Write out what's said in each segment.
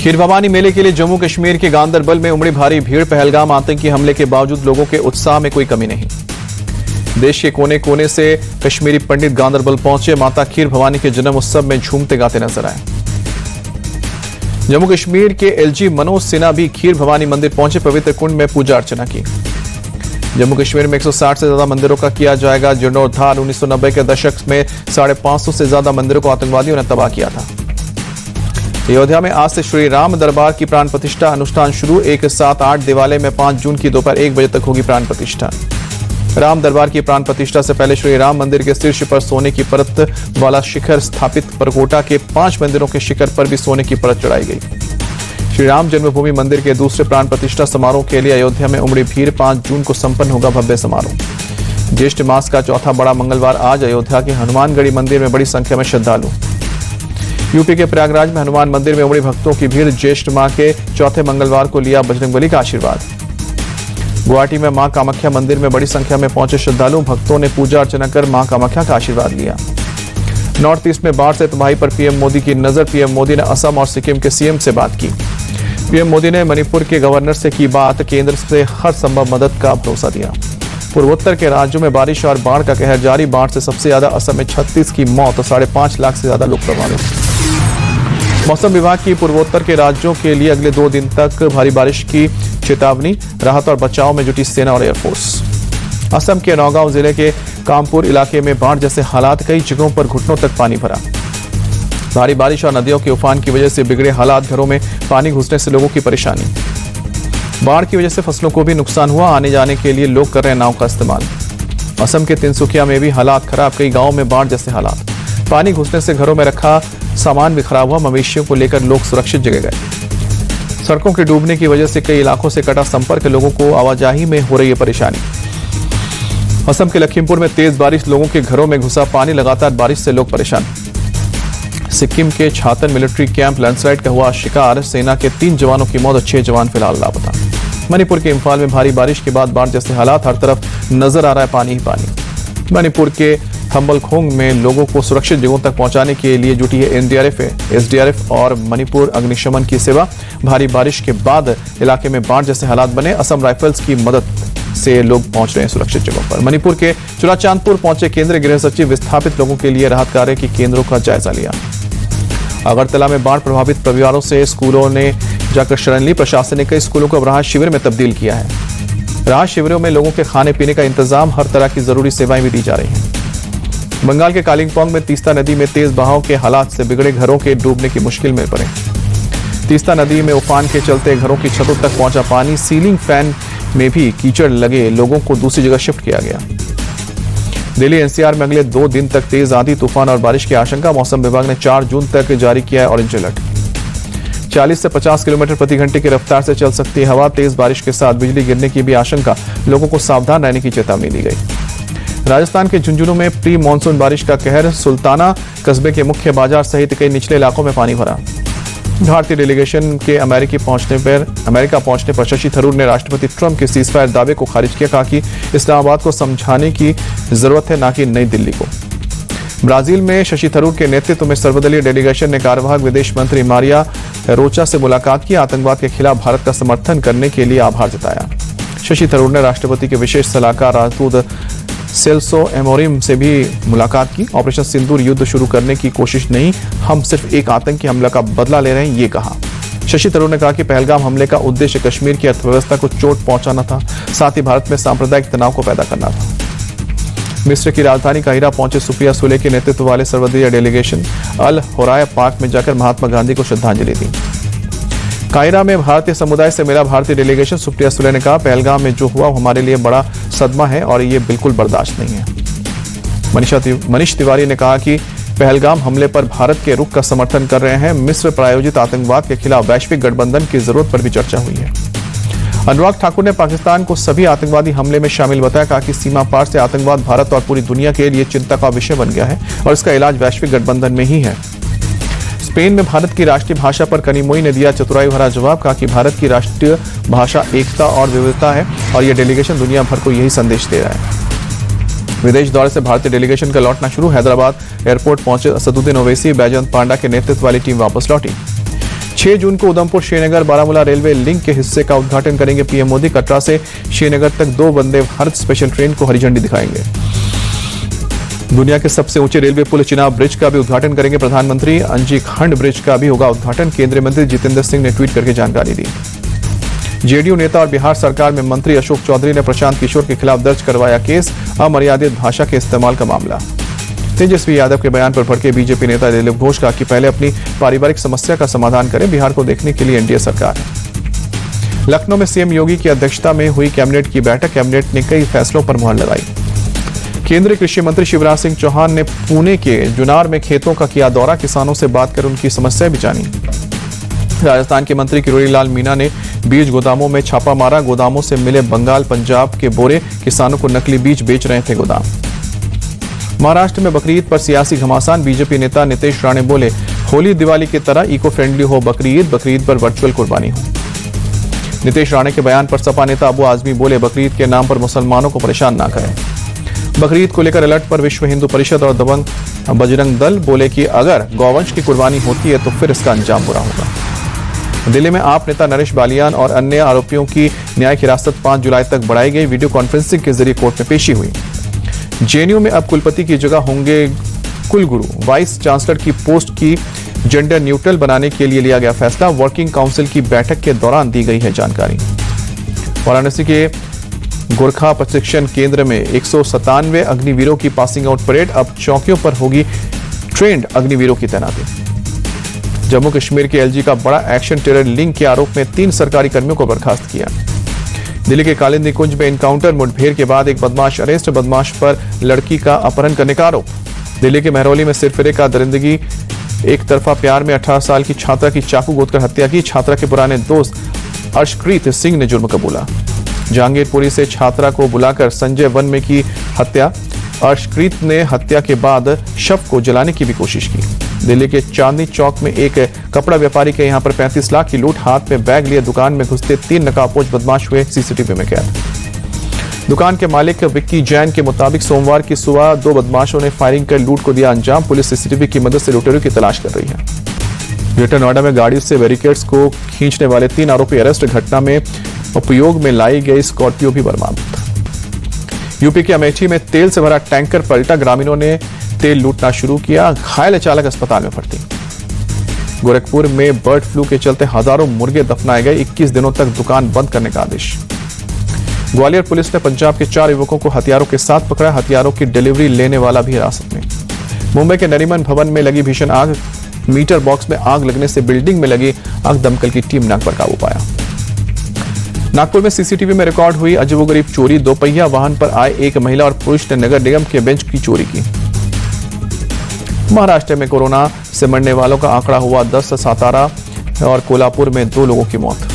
खीर भवानी मेले के लिए जम्मू कश्मीर के गांदरबल में उमड़ी भारी भीड़। पहलगाम आतंकी हमले के बावजूद लोगों के उत्साह में कोई कमी नहीं। देश के कोने कोने से कश्मीरी पंडित गांदरबल पहुंचे। माता खीर भवानी के जन्म उत्सव में झूमते गाते नजर आए। जम्मू कश्मीर के एलजी मनोज सिन्हा भी खीर भवानी मंदिर पहुंचे। पवित्र कुंड में पूजा अर्चना की। जम्मू कश्मीर में 160 से ज्यादा मंदिरों का किया जाएगा जीर्णोद्धार। 1990 के दशक में 550 से ज्यादा मंदिरों को आतंकवादियों ने तबाह किया था। अयोध्या में आज से श्री राम दरबार की प्राण प्रतिष्ठा अनुष्ठान शुरू। 178 देवालय में 5 जून की दोपहर 1 बजे तक होगी प्राण प्रतिष्ठा। राम दरबार की प्राण प्रतिष्ठा से पहले श्री राम मंदिर के शीर्ष पर सोने की परत वाला शिखर स्थापित। परकोटा के 5 मंदिरों के शिखर पर भी सोने की परत चढ़ाई गई। श्री राम जन्मभूमि मंदिर के दूसरे प्राण प्रतिष्ठा समारोह के लिए अयोध्या में उमड़ी भीड़। 5 जून को संपन्न होगा भव्य समारोह। ज्येष्ठ मास का चौथा बड़ा मंगलवार आज अयोध्या के हनुमानगढ़ी मंदिर में बड़ी संख्या में श्रद्धालु। यूपी के प्रयागराज में हनुमान मंदिर में उमड़ी भक्तों की भीड़। ज्येष्ठ माह के चौथे मंगलवार को लिया बजरंगबली का आशीर्वाद। गुवाहाटी में मां कामाख्या मंदिर में बड़ी संख्या में पहुंचे श्रद्धालु। भक्तों ने पूजा अर्चना कर मां कामाख्या का आशीर्वाद लिया। नॉर्थ ईस्ट में बाढ़ से तबाही पर पीएम मोदी की नजर। पीएम मोदी ने असम और सिक्किम के सीएम से बात की। पीएम मोदी ने मणिपुर के गवर्नर से की बात। केंद्र से हर संभव मदद का भरोसा दिया। पूर्वोत्तर के राज्यों में बारिश और बाढ़ का कहर जारी। बाढ़ से सबसे ज्यादा असम में 36 की मौत और 5.5 लाख से ज्यादा लोग प्रभावित। मौसम विभाग की पूर्वोत्तर के राज्यों के लिए अगले 2 दिन तक भारी बारिश की चेतावनी। राहत और बचाव में जुटी सेना और एयरफोर्स। असम के नौगांव जिले के कामपुर इलाके में बाढ़ जैसे हालात। कई जगहों पर घुटनों तक पानी भरा। भारी बारिश और नदियों के उफान की वजह से बिगड़े हालात। घरों में पानी घुसने से लोगों की परेशानी। बाढ़ की वजह से फसलों को भी नुकसान हुआ। आने जाने के लिए लोग कर रहे हैं नाव का इस्तेमाल। असम के तिनसुकिया में भी हालात खराब। कई गांवों में बाढ़ जैसे हालात। पानी घुसने से घरों में रखा सामान भी खराब हुआ। मवेशियों को लेकर लोग सुरक्षित जगह गए। सड़कों के डूबने की वजह से कई इलाकों से कटा संपर्क। लोगों को आवाजाही में हो रही है परेशानी। असम के लखीमपुर में तेज बारिश। लोगों के घरों में घुसा पानी। लगातार बारिश से लोग परेशान। सिक्किम के छातन मिलिट्री कैंप लैंडस्लाइड का हुआ शिकार। सेना के 3 जवानों की मौत और 6 जवान फिलहाल लापता। मणिपुर के इंफाल में भारी बारिश के बाद बाढ़ जैसे हालात। हर तरफ नजर आ रहा है पानी ही पानी। मणिपुर के थम्बलखोंग में लोगों को सुरक्षित जगहों तक पहुंचाने के लिए जुटी है एनडीआरएफ, एसडीआरएफ और मणिपुर अग्निशमन की सेवा। भारी बारिश के बाद इलाके में बाढ़ जैसे हालात बने। असम राइफल्स की मदद से लोग पहुंच रहे हैं सुरक्षित जगहों पर। मणिपुर के चुराचांदपुर पहुंचे केंद्रीय गृह सचिव। विस्थापित लोगों के लिए राहत कार्य के केंद्रों का जायजा लिया। अगरतला में बाढ़ प्रभावित परिवारों से स्कूलों ने जाकर शरण ली। प्रशासन ने कई स्कूलों को राहत शिविर में तब्दील किया है। राहत शिविरों में लोगों के खाने पीने का इंतजाम। हर तरह की जरूरी सेवाएं भी दी जा रही हैं। बंगाल के कालिंपोंग में तीस्ता नदी में तेज बहाव के हालात से बिगड़े घरों के डूबने की मुश्किल में पड़े। तीस्ता नदी में उफान के चलते घरों की छतों तक पहुंचा पानी। सीलिंग फैन में भी कीचड़ लगे। लोगों को दूसरी जगह शिफ्ट किया गया। दिल्ली एनसीआर में अगले 2 दिन तक तेज आंधी तूफान और बारिश की आशंका। मौसम विभाग ने 4 जून तक जारी किया है ऑरेंज अलर्ट। 40 से 50 किलोमीटर प्रति घंटे की रफ्तार से चल सकती है हवा। तेज बारिश के साथ बिजली गिरने की भी आशंका। लोगों को सावधान रहने की चेतावनी दी गई। राजस्थान के झुंझुनू में प्री मानसून बारिश का कहर। सुल्ताना कस्बे के मुख्य बाजार सहित कई निचले इलाकों में पानी भरा। भारतीय डेलीगेशन के अमेरिका पहुंचने पर शशि थरूर ने राष्ट्रपति ट्रंप के सीजफायर दावे को खारिज किया। कहा कि इस्लामाबाद को समझाने की जरूरत है, न कि नई दिल्ली को। ब्राजील में शशि थरूर के नेतृत्व में सर्वदलीय डेलीगेशन ने कार्यवाहक विदेश मंत्री मारिया रोचा से मुलाकात की। आतंकवाद के खिलाफ भारत का समर्थन करने के लिए आभार जताया। शशि थरूर ने राष्ट्रपति के विशेष सलाहकार राजदूत सेल्सो एमोरिम से भी मुलाकात की। ऑपरेशन सिंदूर युद्ध शुरू करने की कोशिश नहीं, हम सिर्फ एक आतंकी हमला का बदला ले रहे हैं, ये कहा। शशि थरूर ने कहा कि पहलगाम हमले का उद्देश्य कश्मीर की अर्थव्यवस्था को चोट पहुंचाना था, साथ ही भारत में सांप्रदायिक तनाव को पैदा करना था। मिस्र की राजधानी काहिरा पहुंचे सुप्रिया सुले के नेतृत्व वाले सर्वदलीय डेलीगेशन अल होराया पार्क में जाकर महात्मा गांधी को श्रद्धांजलि दी। काहिरा में भारतीय समुदाय से मिला भारतीय डेलीगेशन। सुप्रिया सुले ने कहा, पहलगाम में जो हुआ हमारे लिए बड़ा सदमा है और ये बिल्कुल बर्दाश्त नहीं है। मनीष तिवारी ने कहा कि पहलगाम हमले पर भारत के रुख का समर्थन कर रहे हैं। मिस्र प्रायोजित आतंकवाद के खिलाफ वैश्विक गठबंधन की जरूरत पर भी चर्चा हुई है। अनुराग ठाकुर ने पाकिस्तान को सभी आतंकवादी हमले में शामिल बताया। कहा कि सीमा पार से आतंकवाद भारत और पूरी दुनिया के लिए चिंता का विषय बन गया है और इसका इलाज वैश्विक गठबंधन में ही है। स्पेन में भारत की राष्ट्रीय भाषा पर कनिमोई ने दिया चतुराई भरा जवाब। कहा कि भारत की राष्ट्रीय भाषा एकता और विविधता है और यह डेलीगेशन दुनिया भर को यही संदेश दे रहा है। विदेश दौरे से भारतीय डेलीगेशन का लौटना शुरू। हैदराबाद एयरपोर्ट पहुंचे असदुद्दीन ओवैसी, बैजयंत पांडा के नेतृत्व वाली टीम वापस लौटी। 6 जून को उधमपुर श्रीनगर बारामूला रेलवे लिंक के हिस्से का उद्घाटन करेंगे पीएम मोदी। कटरा से श्रीनगर तक 2 वंदे भारत स्पेशल ट्रेन को हरी झंडी दिखाएंगे। दुनिया के सबसे ऊंचे रेलवे पुल चिनाब ब्रिज का भी उद्घाटन करेंगे प्रधानमंत्री। अंजी खंड ब्रिज का भी होगा उद्घाटन। केंद्रीय मंत्री जितेंद्र सिंह ने ट्वीट करके जानकारी दी। जेडीयू नेता और बिहार सरकार में मंत्री अशोक चौधरी ने प्रशांत किशोर के खिलाफ दर्ज करवाया केस, अमर्यादित भाषा के इस्तेमाल का मामला। तेजस्वी यादव के बयान पर भड़के बीजेपी नेता दिलीप घोष का कि पहले अपनी पारिवारिक समस्या का समाधान करें, बिहार को देखने के लिए एनडीए सरकार है। लखनऊ में सीएम योगी की अध्यक्षता में हुई कैबिनेट की बैठक। कैबिनेट ने कई फैसलों पर मुहर लगाई। केंद्रीय कृषि मंत्री शिवराज सिंह चौहान ने पुणे के जुनार में खेतों का किया दौरा, किसानों से बात कर उनकी समस्या भी जानी। राजस्थान के मंत्री किरोड़ी लाल मीणा ने बीज गोदामों में छापा मारा। गोदामों से मिले बंगाल पंजाब के बोरे, किसानों को नकली बीज बेच रहे थे गोदाम। महाराष्ट्र में बकरीद पर सियासी घमासान। बीजेपी नेता नीतीश राणे बोले, होली दिवाली की तरह इको फ्रेंडली हो बकरीद, बकरीद पर वर्चुअल कुर्बानी हो। नीतीश राणे के बयान पर सपा नेता अबू आजमी बोले, बकरीद के नाम पर मुसलमानों को परेशान ना करें। बकरीद को लेकर अलर्ट पर विश्व हिंदू परिषद और दबंग बजरंग दल। बोले कि अगर गौवंश की कुर्बानी होती है तो फिर इसका अंजाम बुरा होगा। दिल्ली में आप नेता नरेश बालियान और अन्य आरोपियों की न्यायिक हिरासत 5 जुलाई तक बढ़ाई गई। वीडियो कॉन्फ्रेंसिंग के जरिए कोर्ट में पेशी हुई। जेएनयू में अब कुलपति की जगह होंगे कुलगुरु। वाइस चांसलर की पोस्ट की जेंडर न्यूट्रल बनाने के लिए लिया गया फैसला। वर्किंग काउंसिल की बैठक के दौरान दी गई है जानकारी। वाराणसी के गोरखा प्रशिक्षण केंद्र में 197 अग्निवीरों की पासिंग आउट परेड। अब चौकियों पर होगी ट्रेंड अग्निवीरों की तैनाती। जम्मू कश्मीर के एलजी का बड़ा एक्शन, टेरर लिंक के आरोप में 3 सरकारी कर्मियों को बर्खास्त किया। दिल्ली के कालिंदी कुंज में एनकाउंटर, मुठभेड़ के बाद एक बदमाश अरेस्ट। बदमाश पर लड़की का अपहरण करने का आरोप। दिल्ली के महरौली में सिरफिरे का दरिंदगी, एक तरफा प्यार में 18 साल की छात्रा की चाकू गोदकर हत्या की। छात्रा के पुराने दोस्त अर्शप्रीत सिंह ने जुर्म कबूला। जहांगीरपुरी से छात्रा को बुलाकर संजय वन में की हत्या। अर्शप्रीत ने हत्या के बाद शव को जलाने की भी कोशिश की। दिल्ली के चांदनी चौक में एक कपड़ा व्यापारी के यहां पर 35 लाख की लूट। हाथ में बैग लिए दुकान में घुसते 3 नकाबपोश बदमाश हुए सीसीटीवी में कैद। दुकान के मालिक विक्की जैन के मुताबिक सोमवार की सुबह 2 बदमाशों ने फायरिंग कर लूट को दिया अंजाम। पुलिस सीसीटीवी की मदद से लुटेरों की तलाश कर रही है। ग्रेटर नोएडा में गाड़ी से बैरिकेड्स को खींचने वाले 3 आरोपी अरेस्ट। घटना में उपयोग में लाई गई स्कॉर्पियो भी बरामद। यूपी के अमेठी में तेल से भरा टैंकर पलटा। ग्रामीणों ने तेल लूटना शुरू किया। घायल चालक अस्पताल में भर्ती। गोरखपुर में बर्ड फ्लू के चलते हजारों मुर्गे दफनाए गए। 21 दिनों तक दुकान बंद करने का आदेश। ग्वालियर पुलिस ने पंजाब के 4 युवकों को हथियारों के साथ पकड़ा। हथियारों की डिलीवरी लेने वाला भी हिरासत में। मुंबई के नरीमन भवन में लगी भीषण आग। मीटर बॉक्स में आग लगने से बिल्डिंग में लगी आग। दमकल की टीम ने आग पर काबू पाया। नागपुर में सीसीटीवी में रिकॉर्ड हुई अजीबोगरीब चोरी। 2 पहिया वाहन पर आए एक महिला और पुरुष ने नगर निगम के बेंच की चोरी की। महाराष्ट्र में कोरोना से मरने वालों का आंकड़ा हुआ 10। सातारा और कोल्हापुर में 2 लोगों की मौत।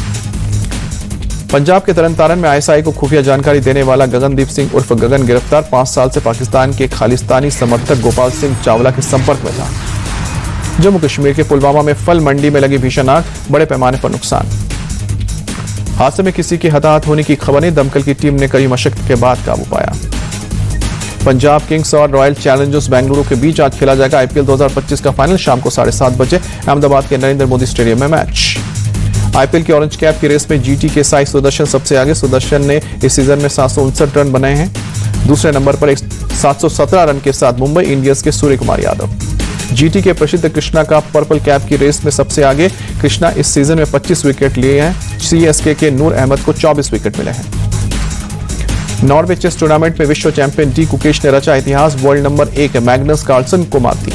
पंजाब के तरनतारन में आईएसआई को खुफिया जानकारी देने वाला गगनदीप सिंह उर्फ गगन गिरफ्तार। 5 साल से पाकिस्तान के खालिस्तानी समर्थक गोपाल सिंह चावला के संपर्क में था। जम्मू कश्मीर के पुलवामा में फल मंडी में लगी भीषण आग। बड़े पैमाने पर नुकसान। हादसे में किसी के हताहत होने की खबर नहीं। दमकल की टीम ने कड़ी मशक्कत के बाद काबू पाया। पंजाब किंग्स और रॉयल चैलेंजर्स बेंगलुरु के बीच आज खेला जाएगा आईपीएल 2025 का फाइनल। शाम को 7:30 बजे अहमदाबाद के नरेंद्र मोदी स्टेडियम में मैच। आईपीएल की ऑरेंज कैप की रेस में जीटी के साई सुदर्शन सबसे आगे। सुदर्शन ने इस सीजन में 759 रन बनाए हैं। दूसरे नंबर पर 717 रन के साथ मुंबई इंडियंस के सूर्य कुमार यादव। जीटी के प्रसिद्ध कृष्णा का पर्पल कैप की रेस में सबसे आगे। कृष्णा इस सीजन में 25 विकेट लिए हैं। सीएसके के नूर अहमद को 24 विकेट मिले हैं। नॉर्वे चेस टूर्नामेंट में विश्व चैंपियन डी कुकेश ने रचा इतिहास। वर्ल्ड नंबर 1 मैग्नस कार्लसन को मात दी।